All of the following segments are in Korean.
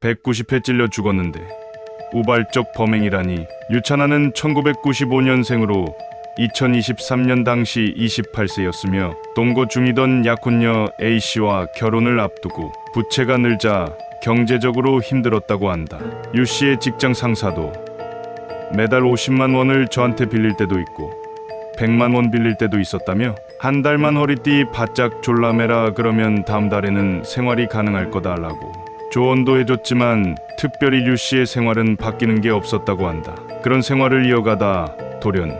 190회 찔려 죽었는데 우발적 범행이라니. 유찬아는 1995년생으로 2023년 당시 28세였으며 동거 중이던 약혼녀 A씨와 결혼을 앞두고 부채가 늘자 경제적으로 힘들었다고 한다. 유씨의 직장 상사도 매달 50만 원을 저한테 빌릴 때도 있고 100만 원 빌릴 때도 있었다며 한 달만 허리띠 바짝 졸라매라 그러면 다음 달에는 생활이 가능할 거다라고 조언도 해줬지만 특별히 유씨의 생활은 바뀌는 게 없었다고 한다. 그런 생활을 이어가다 돌연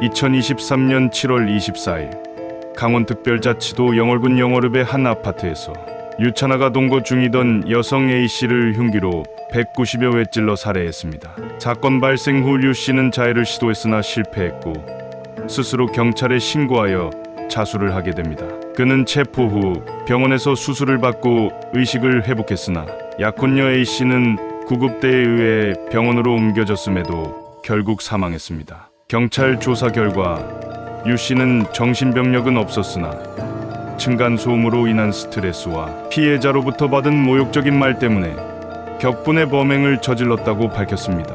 2023년 7월 24일 강원특별자치도 영월군 영월읍의 한 아파트에서 유찬아가 동거 중이던 여성 A씨를 흉기로 190여 회 찔러 살해했습니다. 사건 발생 후 유씨는 자해를 시도했으나 실패했고 스스로 경찰에 신고하여 자수를 하게 됩니다. 그는 체포 후 병원에서 수술을 받고 의식을 회복했으나 약혼녀 A씨는 구급대에 의해 병원으로 옮겨졌음에도 결국 사망했습니다. 경찰 조사 결과 유씨는 정신병력은 없었으나 층간소음으로 인한 스트레스와 피해자로부터 받은 모욕적인 말 때문에 격분의 범행을 저질렀다고 밝혔습니다.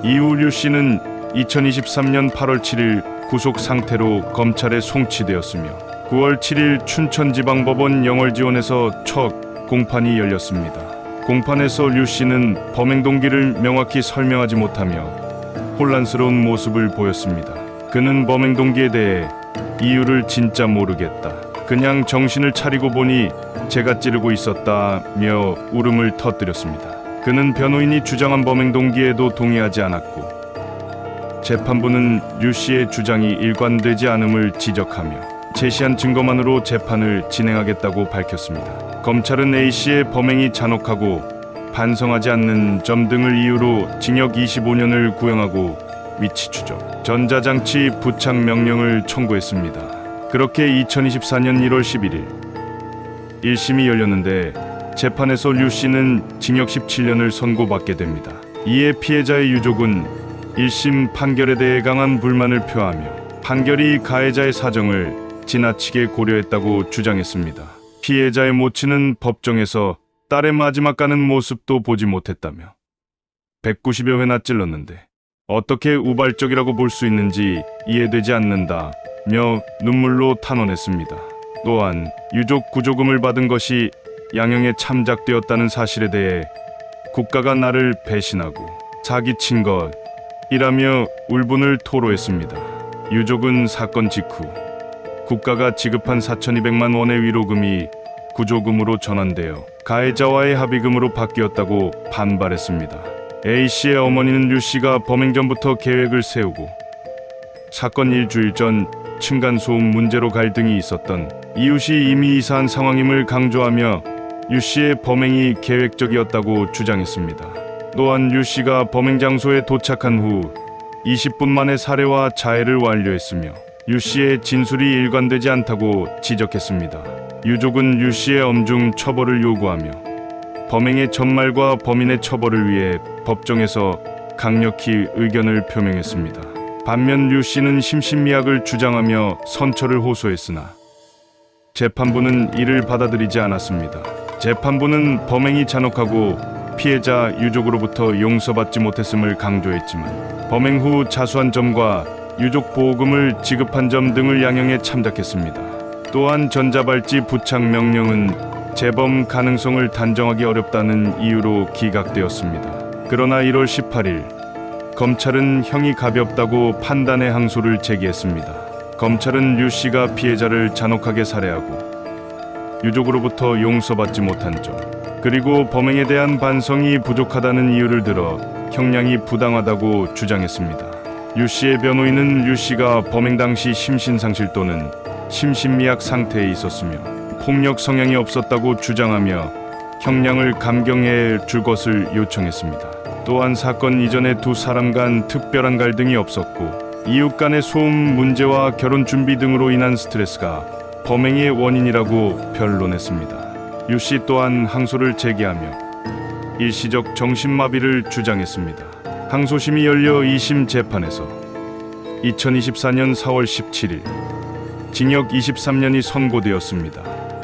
이후 유씨는 2023년 8월 7일 구속 상태로 검찰에 송치되었으며 9월 7일 춘천지방법원 영월지원에서 첫 공판이 열렸습니다. 공판에서 유씨는 범행 동기를 명확히 설명하지 못하며 혼란스러운 모습을 보였습니다. 그는 범행 동기에 대해 이유를 진짜 모르겠다. 그냥 정신을 차리고 보니 제가 찌르고 있었다며 울음을 터뜨렸습니다. 그는 변호인이 주장한 범행 동기에도 동의하지 않았고 재판부는 유씨의 주장이 일관되지 않음을 지적하며 제시한 증거만으로 재판을 진행하겠다고 밝혔습니다. 검찰은 A씨의 범행이 잔혹하고 반성하지 않는 점 등을 이유로 징역 25년을 구형하고 위치 추적, 전자장치 부착 명령을 청구했습니다. 그렇게 2024년 1월 11일 1심이 열렸는데 재판에서 유씨는 징역 17년을 선고받게 됩니다. 이에 피해자의 유족은 1심 판결에 대해 강한 불만을 표하며 판결이 가해자의 사정을 지나치게 고려했다고 주장했습니다. 피해자의 모친은 법정에서 딸의 마지막 가는 모습도 보지 못했다며 190여 회나 찔렀는데 어떻게 우발적이라고 볼 수 있는지 이해되지 않는다며 눈물로 탄원했습니다. 또한 유족 구조금을 받은 것이 양형에 참작되었다는 사실에 대해 국가가 나를 배신하고 사기친 것이라며 울분을 토로했습니다. 유족은 사건 직후 국가가 지급한 4,200만 원의 위로금이 구조금으로 전환되어 가해자와의 합의금으로 바뀌었다고 반발했습니다. A씨의 어머니는 유씨가 범행 전부터 계획을 세우고 사건 일주일 전 층간소음 문제로 갈등이 있었던 이웃이 이미 이사한 상황임을 강조하며 유씨의 범행이 계획적이었다고 주장했습니다. 또한 유씨가 범행 장소에 도착한 후 20분 만에 살해와 자해를 완료했으며 유씨의 진술이 일관되지 않다고 지적했습니다. 유족은 유씨의 엄중 처벌을 요구하며 범행의 전말과 범인의 처벌을 위해 법정에서 강력히 의견을 표명했습니다. 반면 유씨는 심신미약을 주장하며 선처를 호소했으나 재판부는 이를 받아들이지 않았습니다. 재판부는 범행이 잔혹하고 피해자 유족으로부터 용서받지 못했음을 강조했지만 범행 후 자수한 점과 유족 보호금을 지급한 점 등을 양형에 참작했습니다. 또한 전자발찌 부착 명령은 재범 가능성을 단정하기 어렵다는 이유로 기각되었습니다. 그러나 1월 18일 검찰은 형이 가볍다고 판단의 항소를 제기했습니다. 검찰은 유씨가 피해자를 잔혹하게 살해하고 유족으로부터 용서받지 못한 점, 그리고 범행에 대한 반성이 부족하다는 이유를 들어 형량이 부당하다고 주장했습니다. 유씨의 변호인은 유씨가 범행 당시 심신상실 또는 심신미약 상태에 있었으며 폭력 성향이 없었다고 주장하며 형량을 감경해 줄 것을 요청했습니다. 또한 사건 이전에 두 사람 간 특별한 갈등이 없었고 이웃 간의 소음 문제와 결혼 준비 등으로 인한 스트레스가 범행의 원인이라고 변론했습니다. 유씨 또한 항소를 제기하며 일시적 정신마비를 주장했습니다. 항소심이 열려 2심 재판에서 2024년 4월 17일 징역 23년이 선고되었습니다.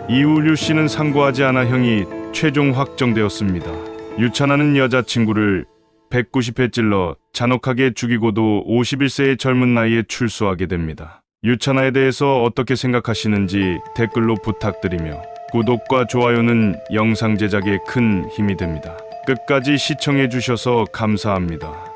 이후 유씨는 상고하지 않아 형이 최종 확정되었습니다. 유찬하는 여자친구를 190회 찔러 잔혹하게 죽이고도 51세의 젊은 나이에 출소하게 됩니다. 유찬하에 대해서 어떻게 생각하시는지 댓글로 부탁드리며 구독과 좋아요는 영상 제작에 큰 힘이 됩니다. 끝까지 시청해 주셔서 감사합니다.